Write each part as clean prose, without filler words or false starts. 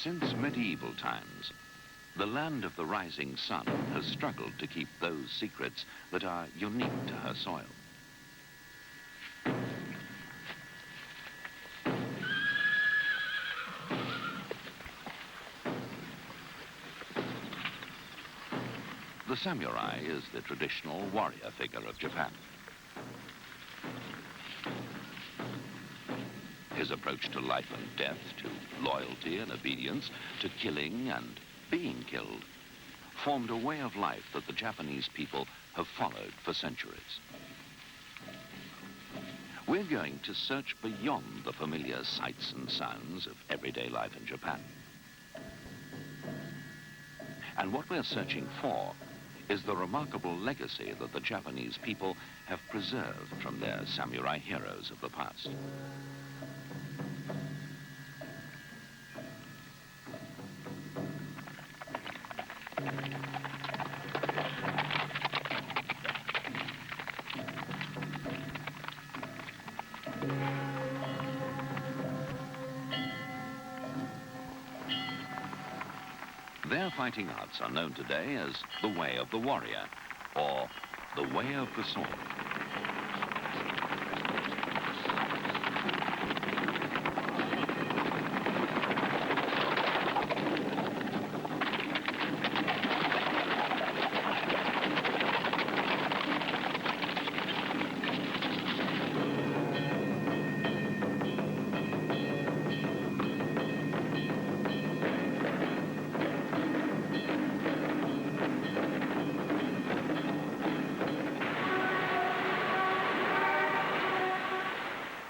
Since medieval times, the land of the rising sun has struggled to keep those secrets that are unique to her soil. The samurai is the traditional warrior figure of Japan. His approach to life and death, to loyalty and obedience, to killing and being killed, formed a way of life that the Japanese people have followed for centuries. We're going to search beyond the familiar sights and sounds of everyday life in Japan. And what we're searching for is the remarkable legacy that the Japanese people have preserved from their samurai heroes of the past. Their fighting arts are known today as the way of the warrior, or the way of the sword.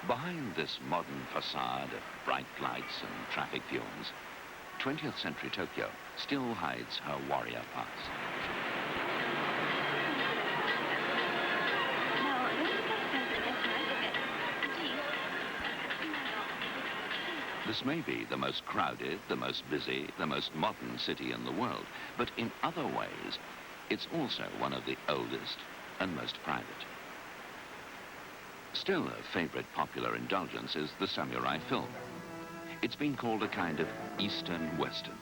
Behind this modern facade of bright lights and traffic fumes, 20th century Tokyo still hides her warrior past. This may be the most crowded, the most busy, the most modern city in the world, but in other ways, it's also one of the oldest and most private. Still, a favorite popular indulgence is the samurai film. It's been called a kind of Eastern Western.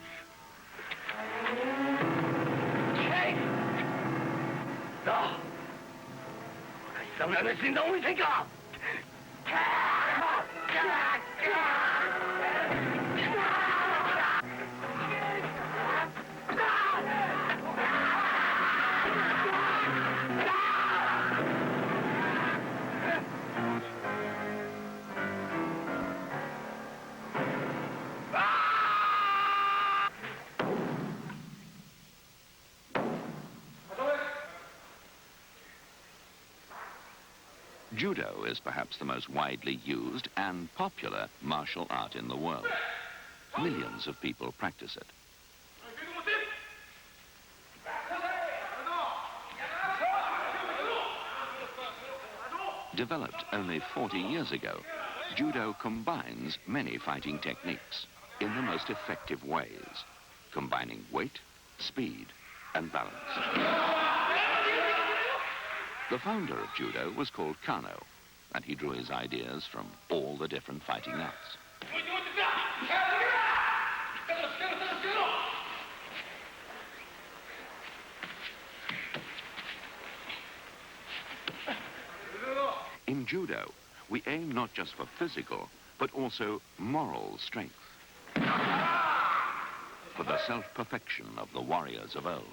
Judo is perhaps the most widely used and popular martial art in the world. Millions of people practice it. Developed only 40 years ago, Judo combines many fighting techniques in the most effective ways, combining weight, speed, and balance. The founder of Judo was called Kano, and he drew his ideas from all the different fighting arts. In Judo, we aim not just for physical, but also moral strength, for the self-perfection of the warriors of old.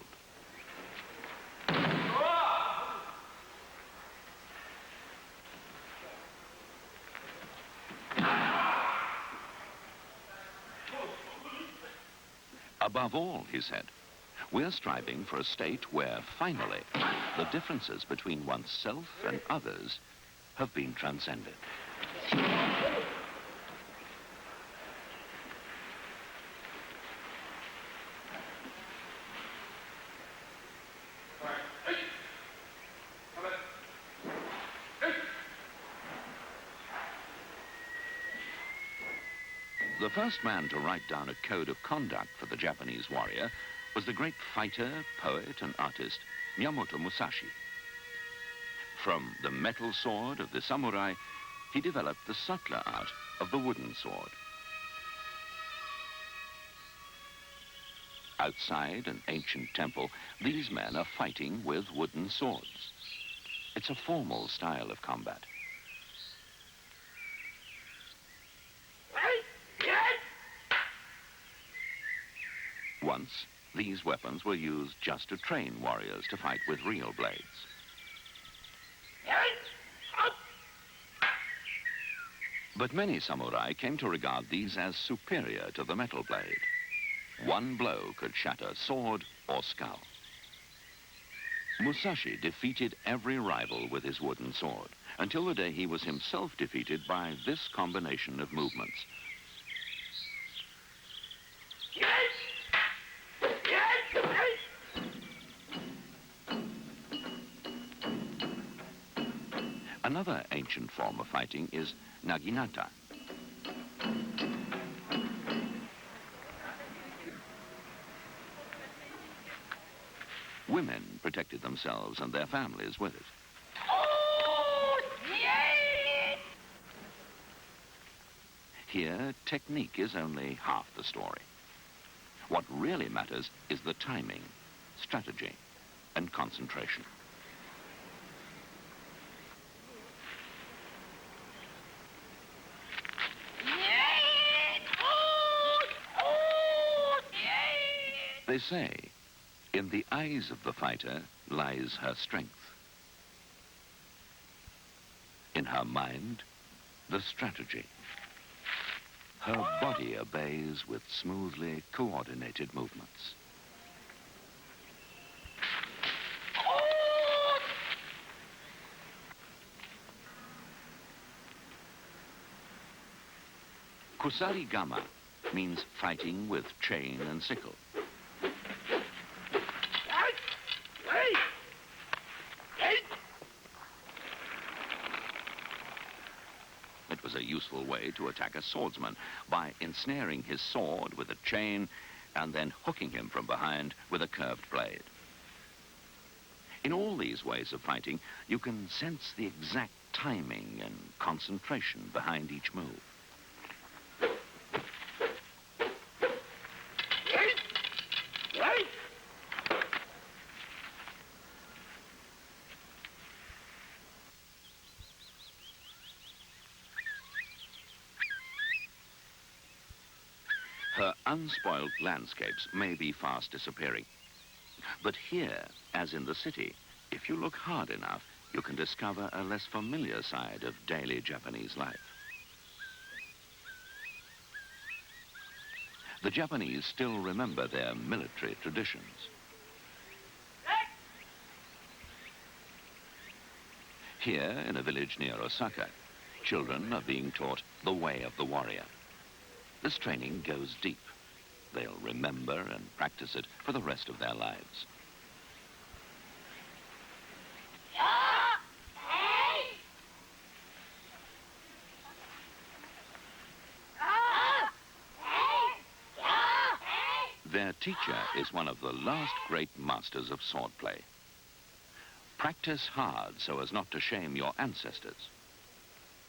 Above all, he said, we're striving for a state where, finally, the differences between oneself and others have been transcended. The first man to write down a code of conduct for the Japanese warrior was the great fighter, poet, and artist Miyamoto Musashi. From the metal sword of the samurai, he developed the subtler art of the wooden sword. Outside an ancient temple, these men are fighting with wooden swords. It's a formal style of combat. Once, these weapons were used just to train warriors to fight with real blades. But many samurai came to regard these as superior to the metal blade. One blow could shatter sword or skull. Musashi defeated every rival with his wooden sword, until the day he was himself defeated by this combination of movements. Another ancient form of fighting is naginata. Women protected themselves and their families with it. Here, technique is only half the story. What really matters is the timing, strategy, and concentration. They say, in the eyes of the fighter lies her strength. In her mind, the strategy. Her body obeys with smoothly coordinated movements. Kusarigama means fighting with chain and sickle. It was a useful way to attack a swordsman by ensnaring his sword with a chain and then hooking him from behind with a curved blade. In all these ways of fighting, you can sense the exact timing and concentration behind each move. Her unspoiled landscapes may be fast disappearing. But here, as in the city, if you look hard enough, you can discover a less familiar side of daily Japanese life. The Japanese still remember their military traditions. Here, in a village near Osaka, children are being taught the way of the warrior. This training goes deep. They'll remember and practice it for the rest of their lives. Their teacher is one of the last great masters of swordplay. Practice hard so as not to shame your ancestors.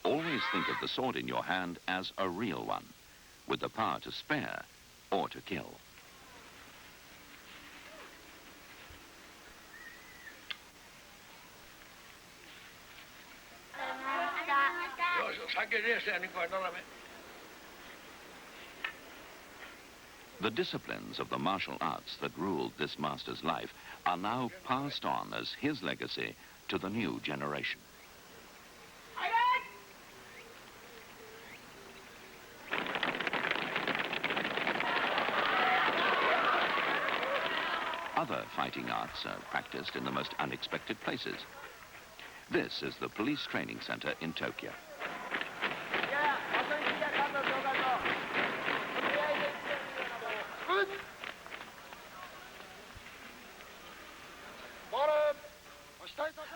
Always think of the sword in your hand as a real one, with the power to spare or to kill. The disciplines of the martial arts that ruled this master's life are now passed on as his legacy to the new generation. Other fighting arts are practiced in the most unexpected places. This is the police training center in Tokyo.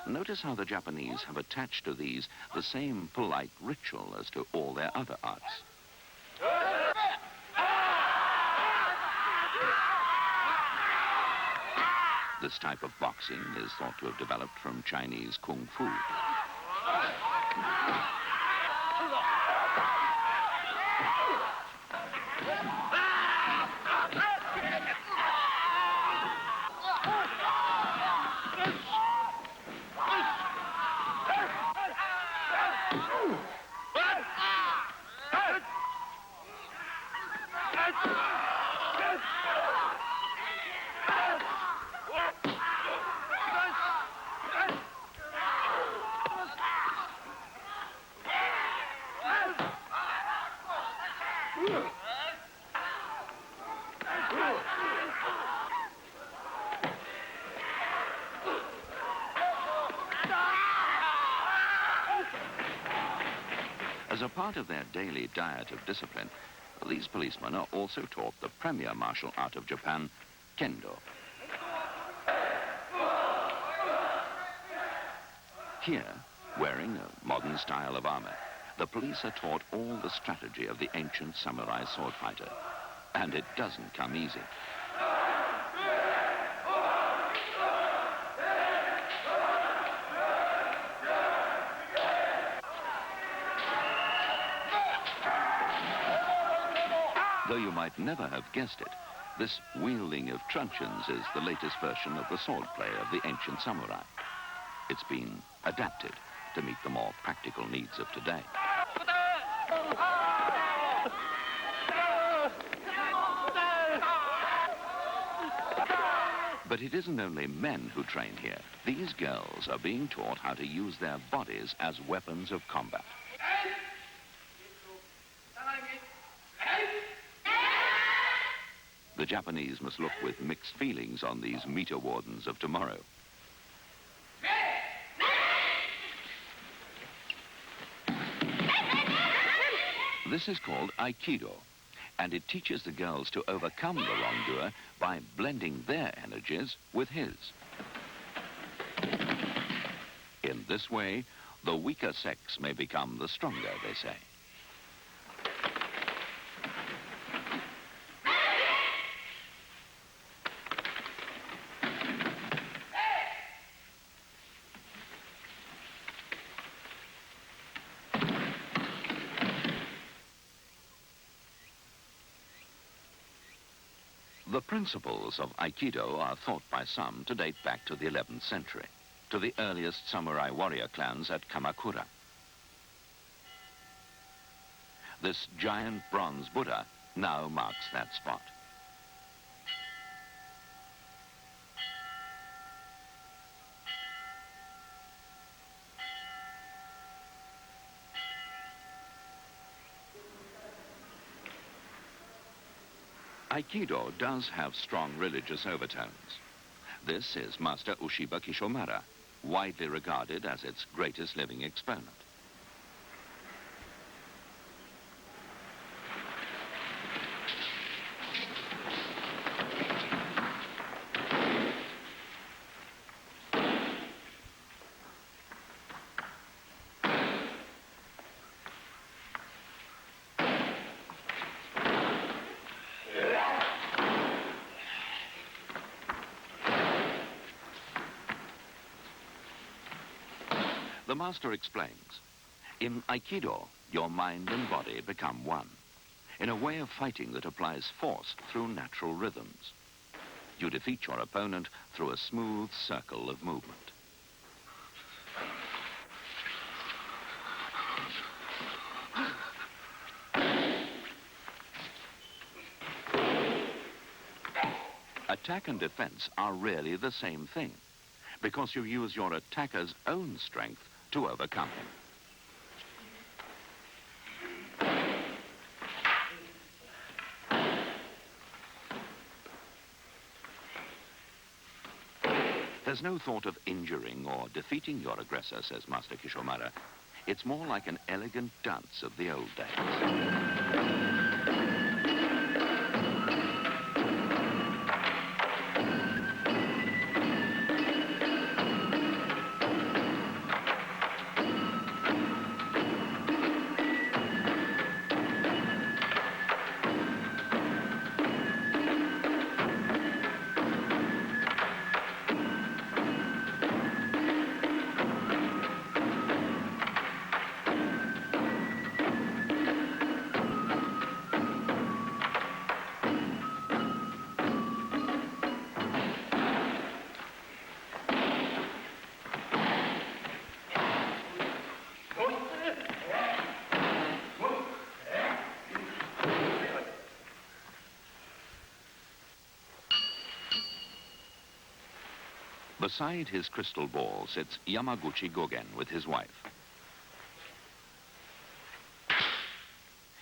Notice how the Japanese have attached to these the same polite ritual as to all their other arts. This type of boxing is thought to have developed from Chinese kung fu. As a part of their daily diet of discipline, these policemen are also taught the premier martial art of Japan, Kendo. Here, wearing a modern style of armor, the police are taught all the strategy of the ancient samurai sword fighter. And it doesn't come easy. Though you might never have guessed it, this wielding of truncheons is the latest version of the swordplay of the ancient samurai. It's been adapted to meet the more practical needs of today. But it isn't only men who train here. These girls are being taught how to use their bodies as weapons of combat. The Japanese must look with mixed feelings on these meter wardens of tomorrow. This is called Aikido, and it teaches the girls to overcome the wrongdoer by blending their energies with his. In this way, the weaker sex may become the stronger, they say. The principles of Aikido are thought by some to date back to the 11th century, to the earliest samurai warrior clans at Kamakura. This giant bronze Buddha now marks that spot. Aikido does have strong religious overtones. This is Master Ushiba Kishomara, widely regarded as its greatest living exponent. The master explains, in Aikido, your mind and body become one, in a way of fighting that applies force through natural rhythms. You defeat your opponent through a smooth circle of movement. Attack and defense are really the same thing, because you use your attacker's own strength to overcome him. There's no thought of injuring or defeating your aggressor, says Master Kishomara. It's more like an elegant dance of the old days. Beside his crystal ball sits Yamaguchi Gogen with his wife.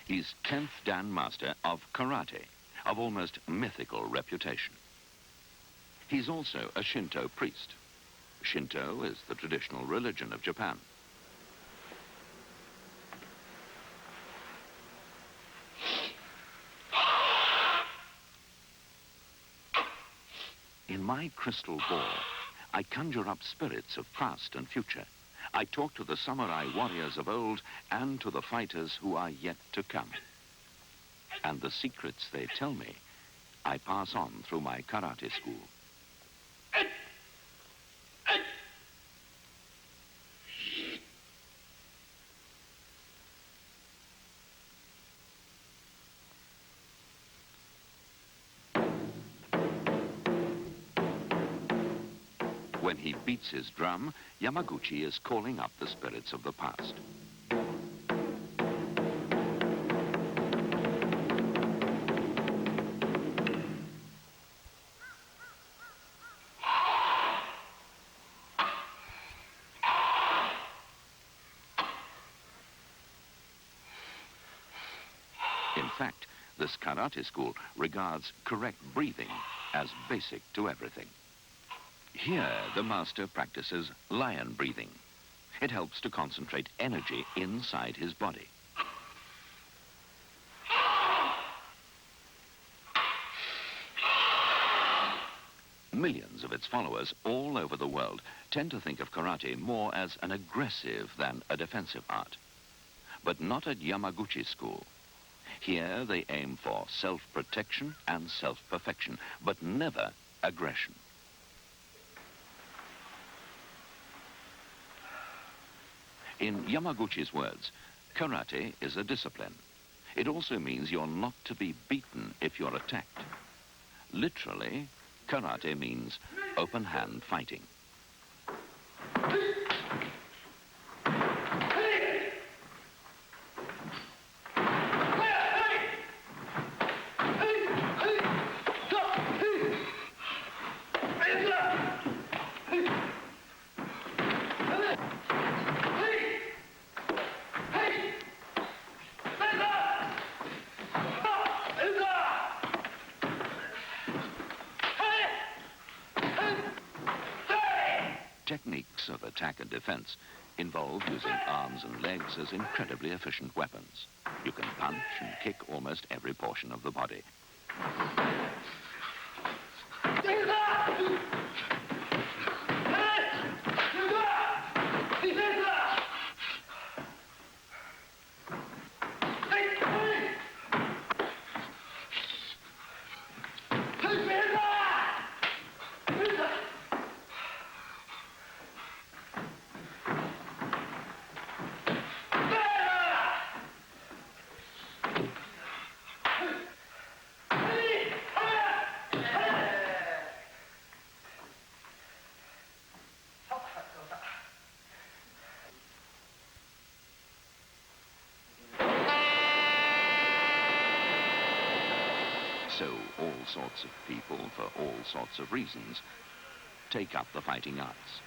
He's 10th Dan Master of karate, of almost mythical reputation. He's also a Shinto priest. Shinto is the traditional religion of Japan. In my crystal ball, I conjure up spirits of past and future. I talk to the samurai warriors of old and to the fighters who are yet to come. And the secrets they tell me, I pass on through my karate school. When he beats his drum, Yamaguchi is calling up the spirits of the past. In fact, this karate school regards correct breathing as basic to everything. Here, the master practices lion breathing. It helps to concentrate energy inside his body. Millions of its followers all over the world tend to think of karate more as an aggressive than a defensive art. But not at Yamaguchi School. Here, they aim for self-protection and self-perfection, but never aggression. In Yamaguchi's words, karate is a discipline. It also means you're not to be beaten if you're attacked. Literally, karate means open-hand fighting. Techniques of attack and defense involve using arms and legs as incredibly efficient weapons. You can punch and kick almost every portion of the body. So all sorts of people, for all sorts of reasons, take up the fighting arts.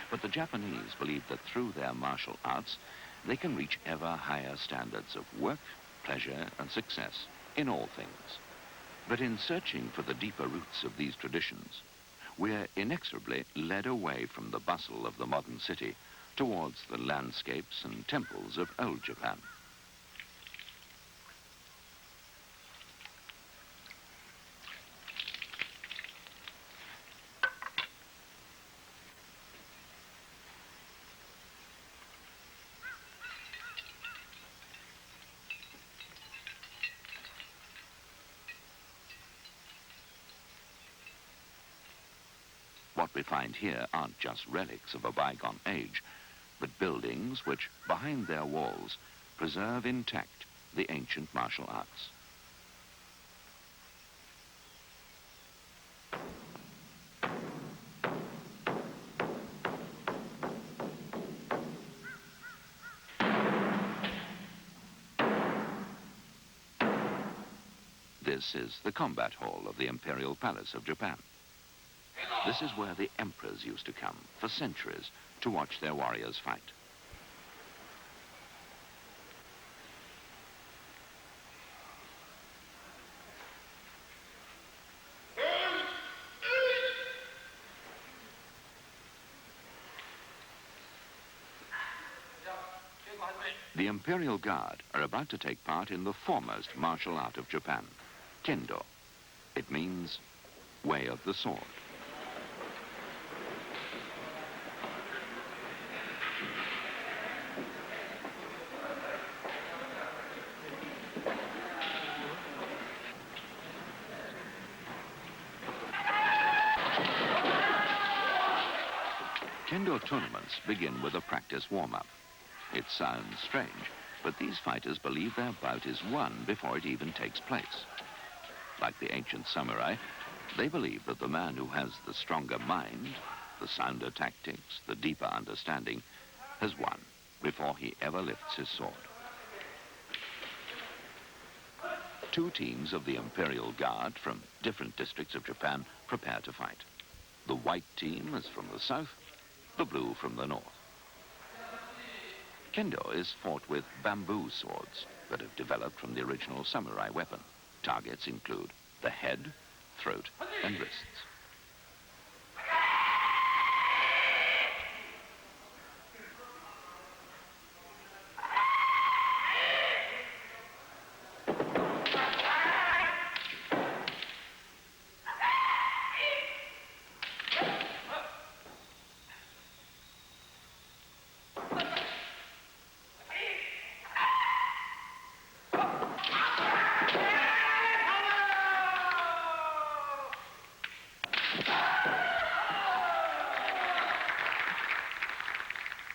But the Japanese believe that through their martial arts, they can reach ever higher standards of work, pleasure, and success in all things. But in searching for the deeper roots of these traditions, we're inexorably led away from the bustle of the modern city towards the landscapes and temples of old Japan. What we find here aren't just relics of a bygone age, but buildings which, behind their walls, preserve intact the ancient martial arts. This is the combat hall of the Imperial Palace of Japan. This is where the emperors used to come for centuries to watch their warriors fight. The Imperial Guard are about to take part in the foremost martial art of Japan, Kendo. It means way of the sword. Kendo tournaments begin with a practice warm-up. It sounds strange, but these fighters believe their bout is won before it even takes place. Like the ancient samurai, they believe that the man who has the stronger mind, the sounder tactics, the deeper understanding, has won before he ever lifts his sword. Two teams of the Imperial Guard from different districts of Japan prepare to fight. The white team is from the south, the blue from the north. Kendo is fought with bamboo swords that have developed from the original samurai weapon. Targets include the head, throat, and wrists.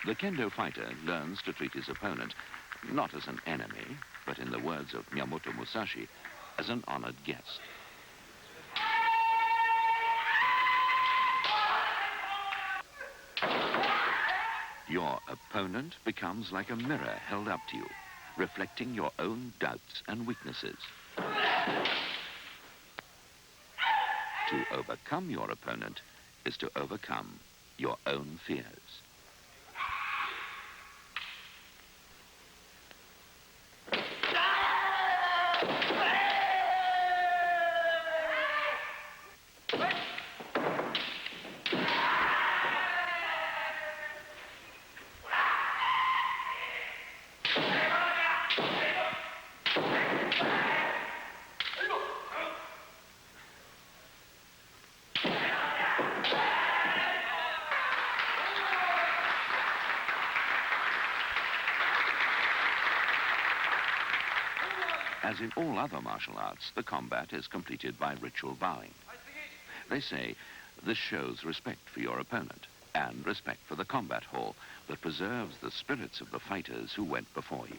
The Kendo fighter learns to treat his opponent not as an enemy, but in the words of Miyamoto Musashi, as an honored guest. Your opponent becomes like a mirror held up to you, reflecting your own doubts and weaknesses. To overcome your opponent is to overcome your own fears. As in all other martial arts, the combat is completed by ritual bowing. They say this shows respect for your opponent and respect for the combat hall that preserves the spirits of the fighters who went before you.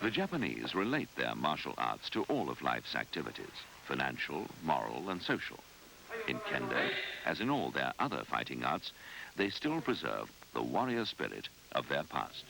The Japanese relate their martial arts to all of life's activities, financial, moral, and social. In Kendo, as in all their other fighting arts, they still preserve the warrior spirit of their past.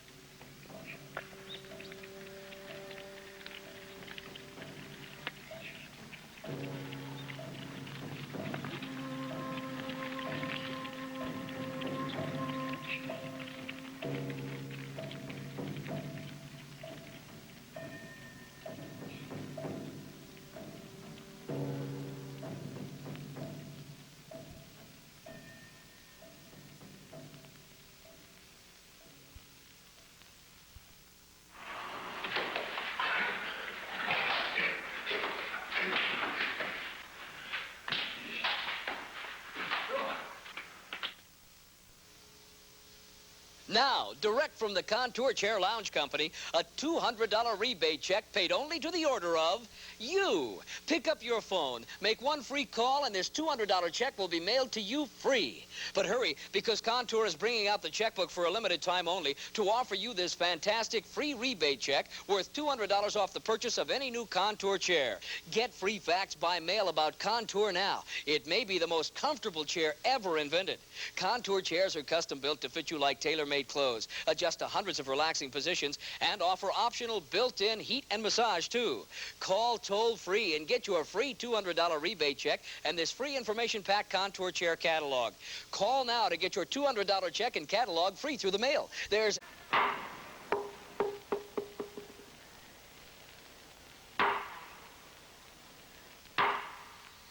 Now, direct from the Contour Chair Lounge Company, a $200 rebate check paid only to the order of you. Pick up your phone, make one free call, and this $200 check will be mailed to you free. But hurry, because Contour is bringing out the checkbook for a limited time only to offer you this fantastic free rebate check worth $200 off the purchase of any new Contour chair. Get free facts by mail about Contour now. It may be the most comfortable chair ever invented. Contour chairs are custom built to fit you like tailor-made clothes, adjust to hundreds of relaxing positions, and offer optional built-in heat and massage, too. Call toll-free and get your free $200 rebate check and this free information pack Contour chair catalog. Call now to get your $200 check and catalog free through the mail. There's...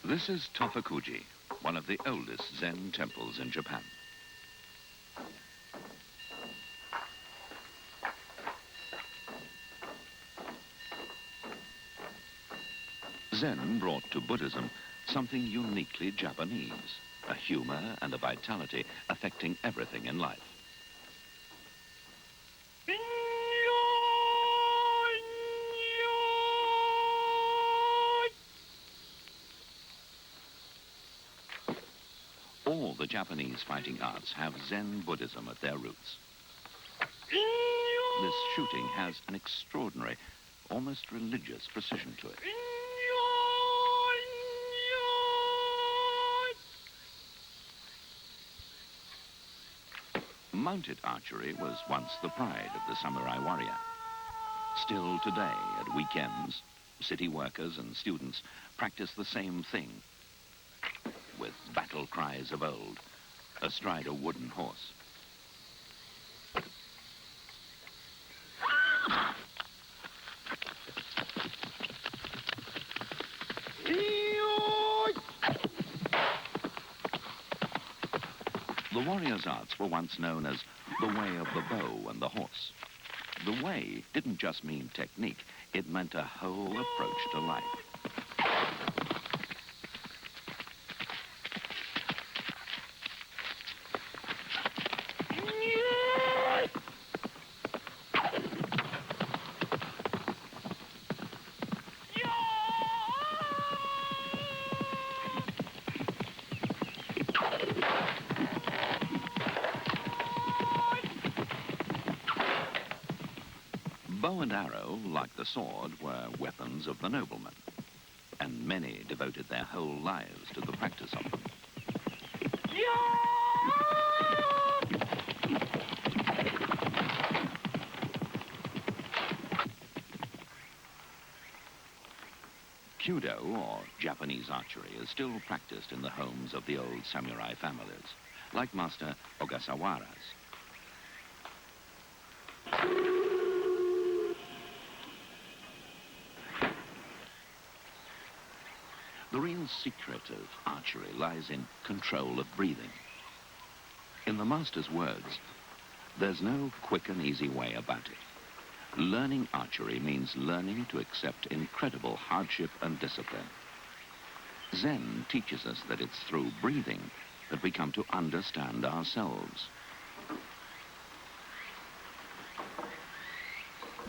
This is Tofukuji, one of the oldest Zen temples in Japan. Zen brought to Buddhism something uniquely Japanese, a humor and a vitality affecting everything in life. All the Japanese fighting arts have Zen Buddhism at their roots. This shooting has an extraordinary, almost religious precision to it. Mounted archery was once the pride of the samurai warrior. Still today, at weekends, city workers and students practice the same thing with battle cries of old, astride a wooden horse. The warrior's arts were once known as the way of the bow and the horse. The way didn't just mean technique, it meant a whole approach to life. Bow and arrow, like the sword, were weapons of the noblemen, and many devoted their whole lives to the practice of them. Kyudo, or Japanese archery, is still practiced in the homes of the old samurai families, like Master Ogasawara's. The real secret of archery lies in control of breathing. In the master's words, there's no quick and easy way about it. Learning archery means learning to accept incredible hardship and discipline. Zen teaches us that it's through breathing that we come to understand ourselves.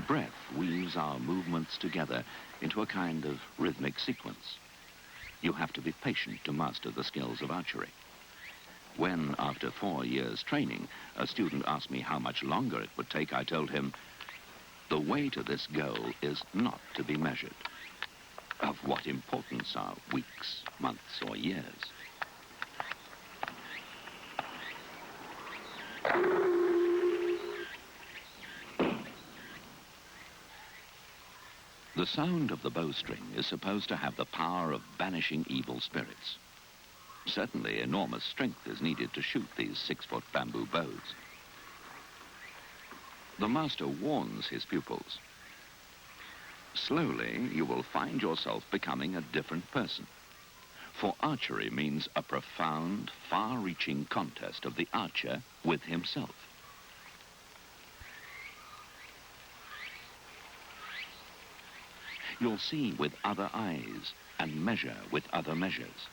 Breath weaves our movements together into a kind of rhythmic sequence. You have to be patient to master the skills of archery. When, after 4 years training, a student asked me how much longer it would take, I told him, the way to this goal is not to be measured. Of what importance are weeks, months, or years? The sound of the bowstring is supposed to have the power of banishing evil spirits. Certainly, enormous strength is needed to shoot these 6-foot bamboo bows. The master warns his pupils. Slowly, you will find yourself becoming a different person. For archery means a profound, far-reaching contest of the archer with himself. You'll see with other eyes and measure with other measures.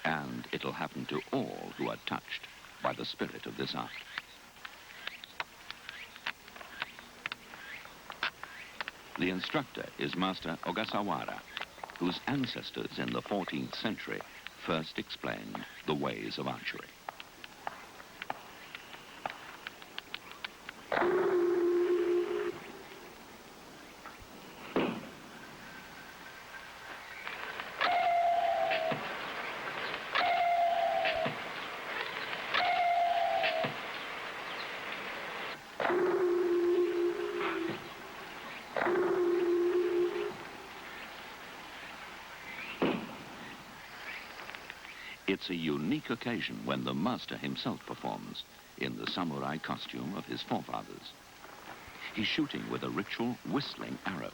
And it'll happen to all who are touched by the spirit of this art. The instructor is Master Ogasawara, whose ancestors in the 14th century first explained the ways of archery. It's a unique occasion when the master himself performs in the samurai costume of his forefathers. He's shooting with a ritual whistling arrow.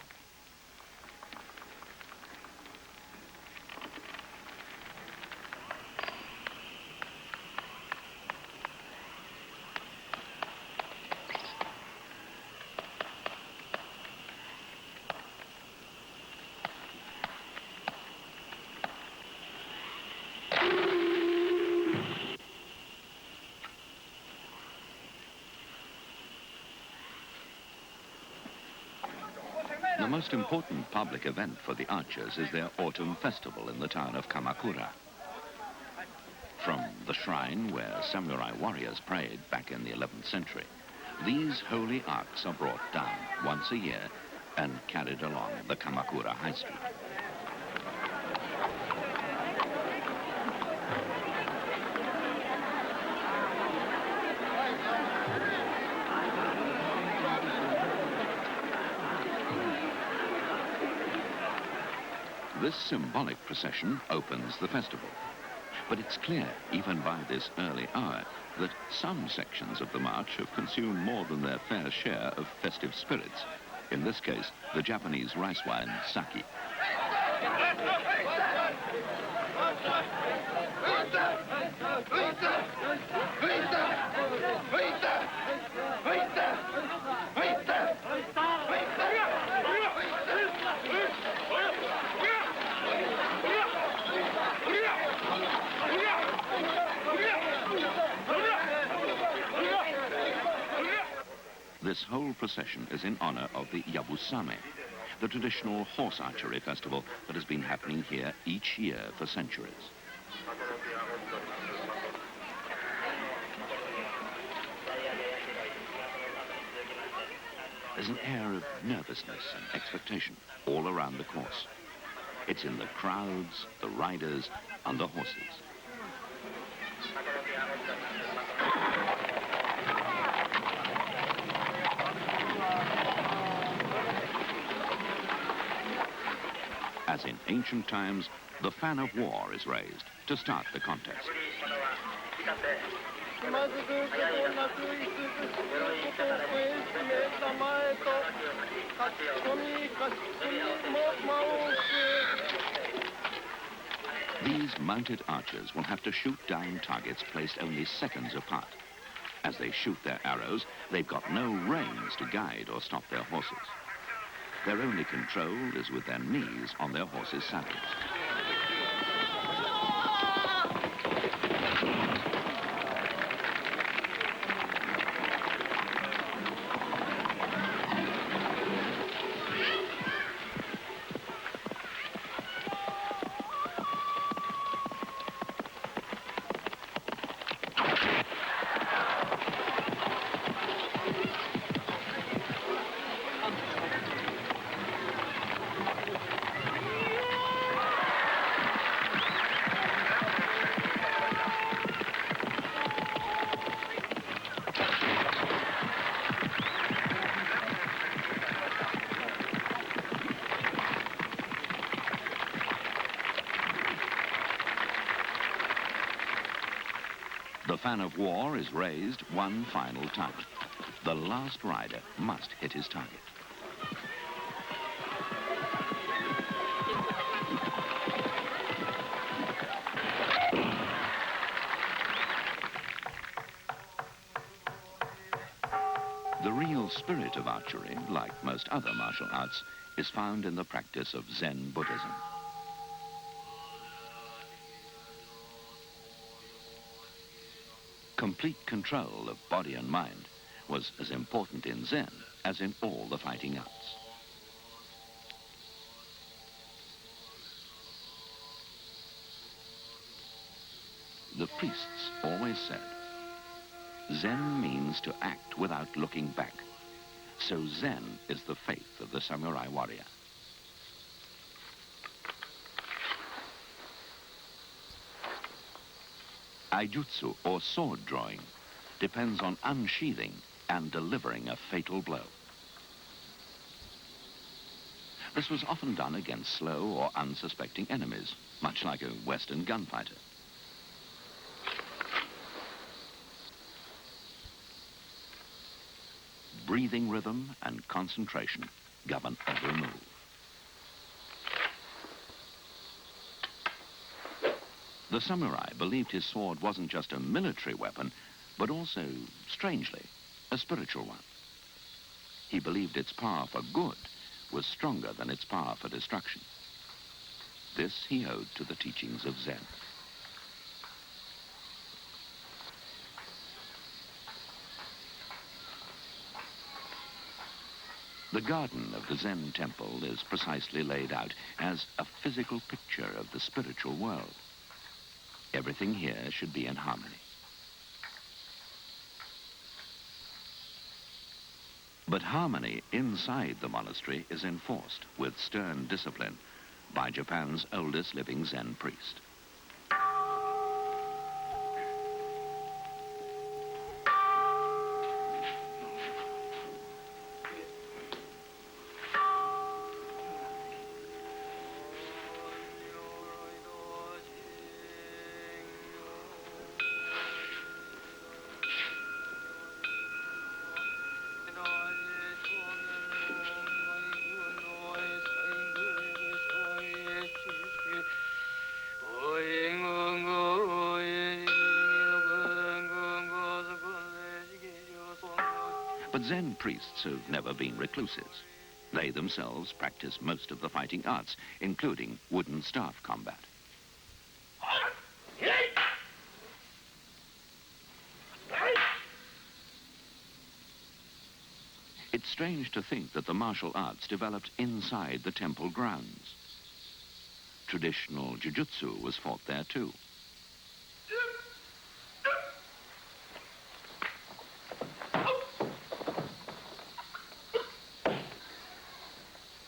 The most important public event for the archers is their autumn festival in the town of Kamakura. From the shrine where samurai warriors prayed back in the 11th century, these holy arcs are brought down once a year and carried along the Kamakura High Street. This symbolic procession opens the festival. But it's clear, even by this early hour, that some sections of the march have consumed more than their fair share of festive spirits. In this case, the Japanese rice wine, sake. This whole procession is in honor of the Yabusame, the traditional horse archery festival that has been happening here each year for centuries. There's an air of nervousness and expectation all around the course. It's in the crowds, the riders, and the horses. As in ancient times, the fan of war is raised to start the contest. These mounted archers will have to shoot down targets placed only seconds apart. As they shoot their arrows, they've got no reins to guide or stop their horses. Their only control is with their knees on their horses' saddles. The fan of war is raised one final time. The last rider must hit his target. The real spirit of archery, like most other martial arts, is found in the practice of Zen Buddhism. Complete control of body and mind was as important in Zen as in all the fighting arts. The priests always said, Zen means to act without looking back. So Zen is the faith of the samurai warrior. Aijutsu, or sword drawing, depends on unsheathing and delivering a fatal blow. This was often done against slow or unsuspecting enemies, much like a Western gunfighter. Breathing rhythm and concentration govern every move. The samurai believed his sword wasn't just a military weapon, but also, strangely, a spiritual one. He believed its power for good was stronger than its power for destruction. This he owed to the teachings of Zen. The garden of the Zen temple is precisely laid out as a physical picture of the spiritual world. Everything here should be in harmony. But harmony inside the monastery is enforced with stern discipline by Japan's oldest living Zen priest. But Zen priests have never been recluses. They themselves practice most of the fighting arts, including wooden staff combat. It's strange to think that the martial arts developed inside the temple grounds. Traditional jiu-jitsu was fought there too.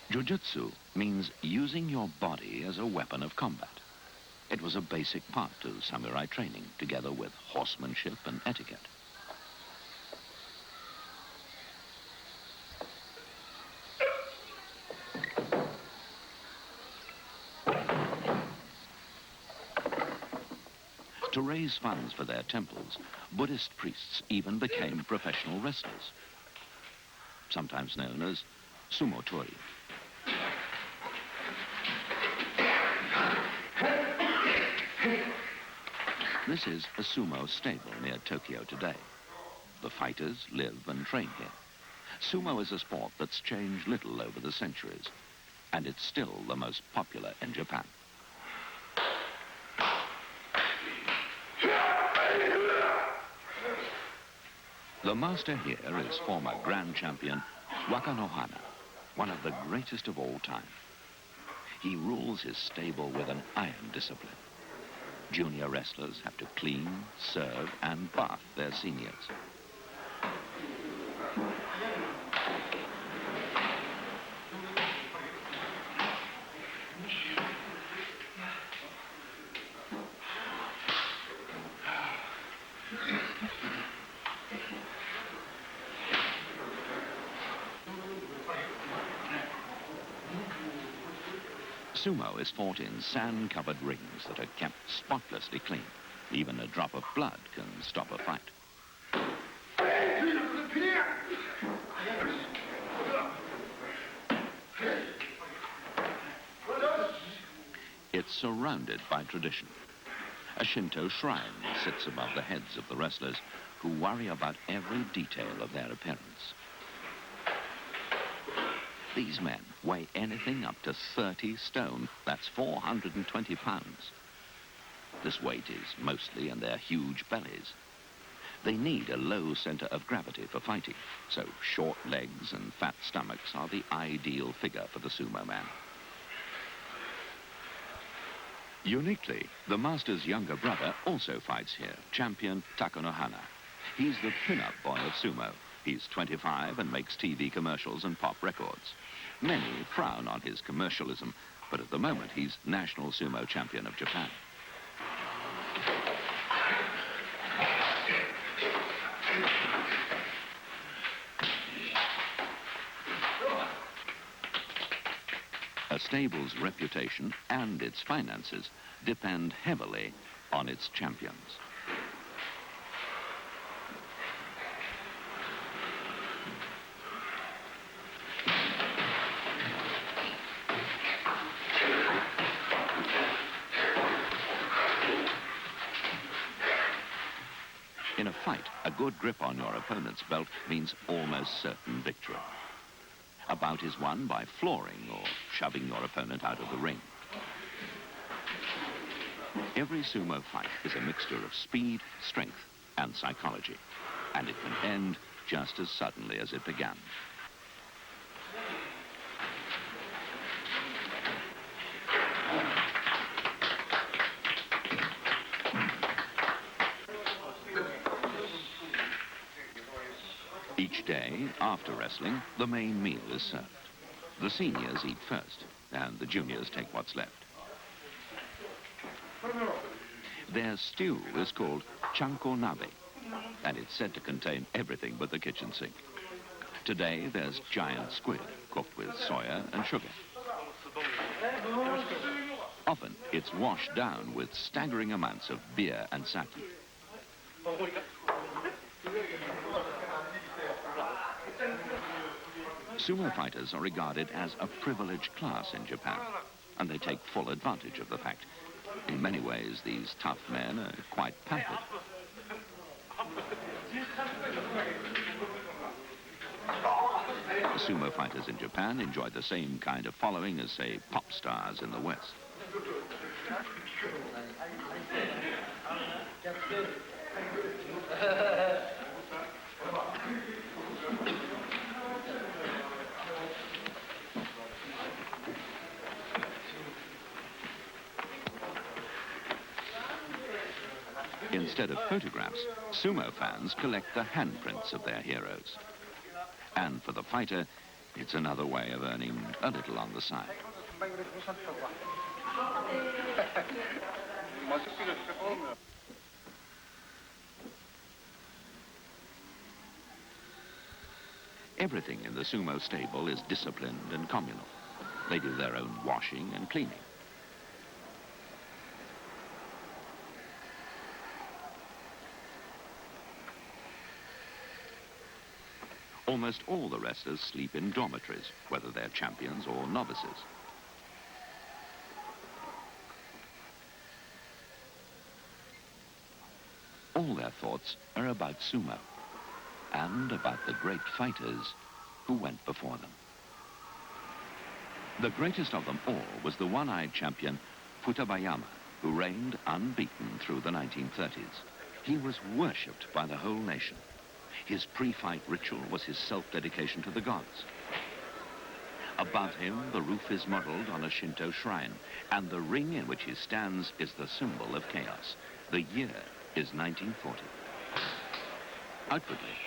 Jiu-jitsu means using your body as a weapon of combat. It was a basic part of samurai training, together with horsemanship and etiquette. To raise funds for their temples, Buddhist priests even became professional wrestlers, sometimes known as sumotori. This is a sumo stable near Tokyo today. The fighters live and train here. Sumo is a sport that's changed little over the centuries, and it's still the most popular in Japan. The master here is former grand champion Wakanohana, one of the greatest of all time. He rules his stable with an iron discipline. Junior wrestlers have to clean, serve, and bath their seniors. Sumo is fought in sand-covered rings that are kept spotlessly clean. Even a drop of blood can stop a fight. It's surrounded by tradition. A Shinto shrine sits above the heads of the wrestlers, who worry about every detail of their appearance. These men weigh anything up to 30 stone. That's 420 pounds. This weight is mostly in their huge bellies. They need a low center of gravity for fighting, so short legs and fat stomachs are the ideal figure for the sumo man. Uniquely, the master's younger brother also fights here, champion Takanohana. He's the pin-up boy of sumo. He's 25 and makes TV commercials and pop records. Many frown on his commercialism, but at the moment he's national sumo champion of Japan. A stable's reputation and its finances depend heavily on its champions. In a fight, a good grip on your opponent's belt means almost certain victory. A bout is won by flooring or shoving your opponent out of the ring. Every sumo fight is a mixture of speed, strength, and psychology, and it can end just as suddenly as it began. Today, after wrestling, the main meal is served. The seniors eat first, and the juniors take what's left. Their stew is called chanko nabe, and it's said to contain everything but the kitchen sink. Today, there's giant squid, cooked with soya and sugar. Often, it's washed down with staggering amounts of beer and sake. Sumo fighters are regarded as a privileged class in Japan, and they take full advantage of the fact. In many ways, these tough men are quite pampered. Sumo fighters in Japan enjoy the same kind of following as, say, pop stars in the West. Instead of photographs, sumo fans collect the handprints of their heroes. And for the fighter, it's another way of earning a little on the side. Everything in the sumo stable is disciplined and communal. They do their own washing and cleaning. Almost all the wrestlers sleep in dormitories, whether they're champions or novices. All their thoughts are about sumo and about the great fighters who went before them. The greatest of them all was the one-eyed champion Futabayama, who reigned unbeaten through the 1930s. He was worshipped by the whole nation. His pre-fight ritual was his self-dedication to the gods. Above him, the roof is modeled on a Shinto shrine, and the ring in which he stands is the symbol of chaos. The year is 1940. Outwardly,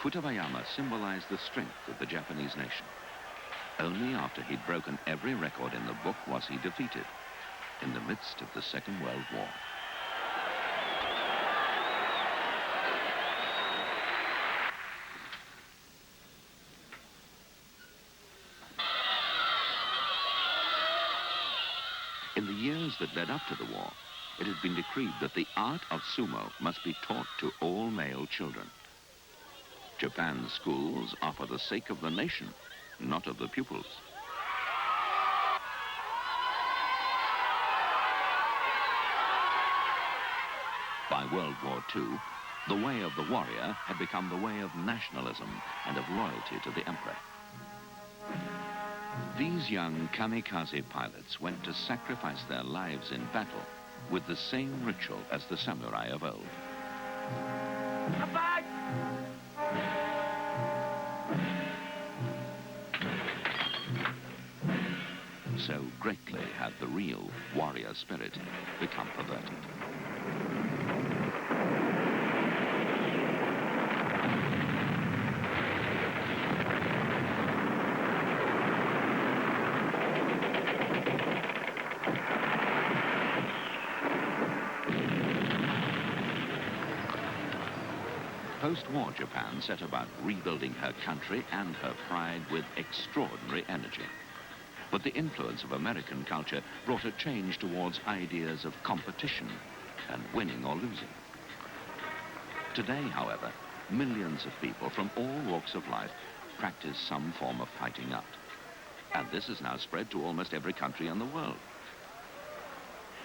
Futabayama symbolized the strength of the Japanese nation. Only after he'd broken every record in the book was he defeated, in the midst of the Second World War. In the years that led up to the war, it had been decreed that the art of sumo must be taught to all male children. Japan's schools are for the sake of the nation, not of the pupils. By World War II, the way of the warrior had become the way of nationalism and of loyalty to the emperor. These young kamikaze pilots went to sacrifice their lives in battle with the same ritual as the samurai of old. So greatly had the real warrior spirit become perverted. Post-war Japan set about rebuilding her country and her pride with extraordinary energy. But the influence of American culture brought a change towards ideas of competition and winning or losing. Today, however, millions of people from all walks of life practice some form of fighting art. And this has now spread to almost every country in the world.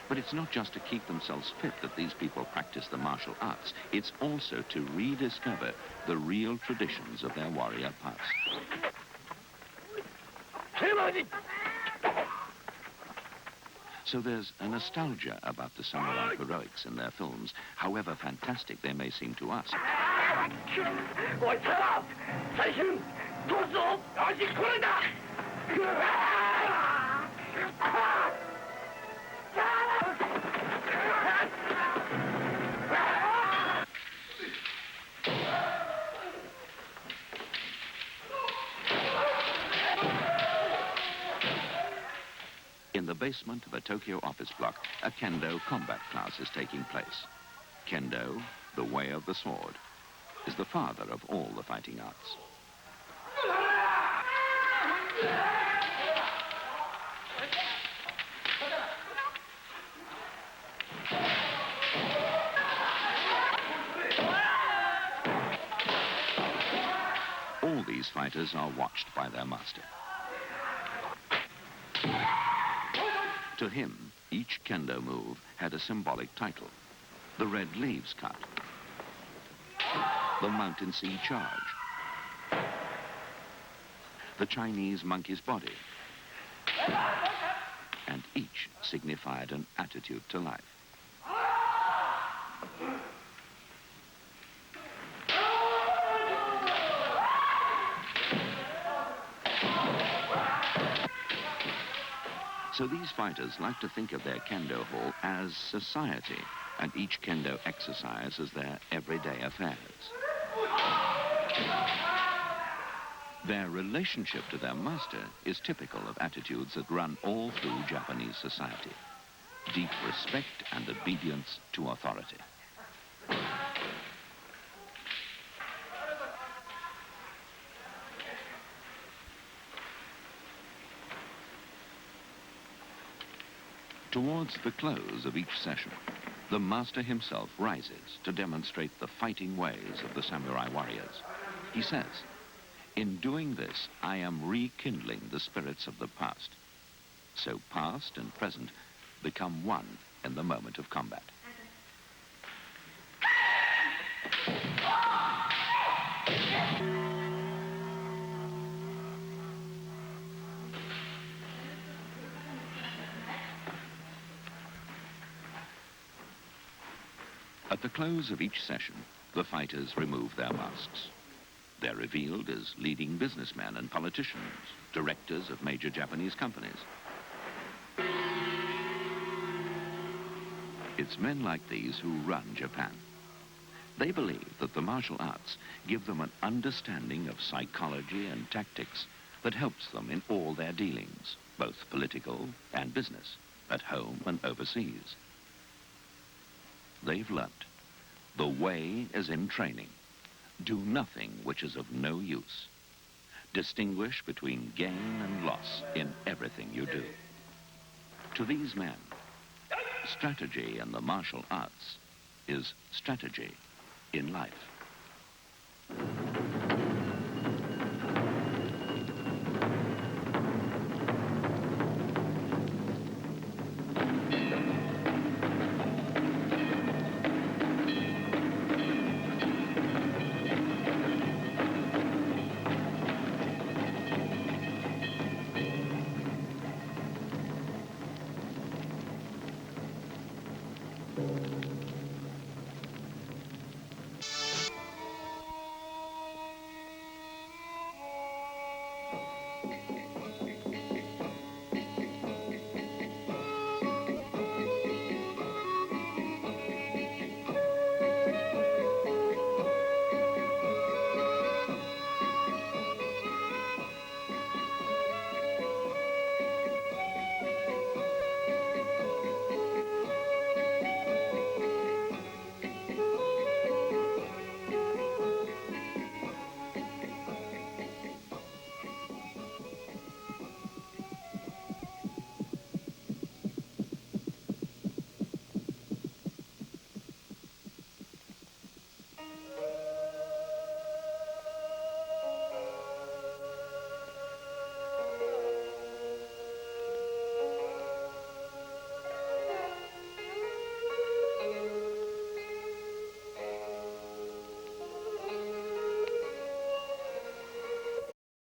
But it's not just to keep themselves fit that these people practice the martial arts. It's also to rediscover the real traditions of their warrior past. So there's a nostalgia about the samurai heroics in their films, however fantastic they may seem to us. basement of a Tokyo office block, a kendo combat class is taking place. Kendo, the way of the sword, is the father of all the fighting arts. All these fighters are watched by their master. To him, each kendo move had a symbolic title. The red leaves cut, the mountain sea charge, the Chinese monkey's body, and each signified an attitude to life. So these fighters like to think of their kendo hall as society, and each kendo exercise as their everyday affairs. Their relationship to their master is typical of attitudes that run all through Japanese society. Deep respect and obedience to authority. Towards the close of each session, the master himself rises to demonstrate the fighting ways of the samurai warriors. He says, "In doing this, I am rekindling the spirits of the past. So past and present become one in the moment of combat." At the close of each session, the fighters remove their masks. They're revealed as leading businessmen and politicians, directors of major Japanese companies. It's men like these who run Japan. They believe that the martial arts give them an understanding of psychology and tactics that helps them in all their dealings, both political and business, at home and overseas. They've learnt, the way is in training. Do nothing which is of no use. Distinguish between gain and loss in everything you do. To these men, strategy in the martial arts is strategy in life.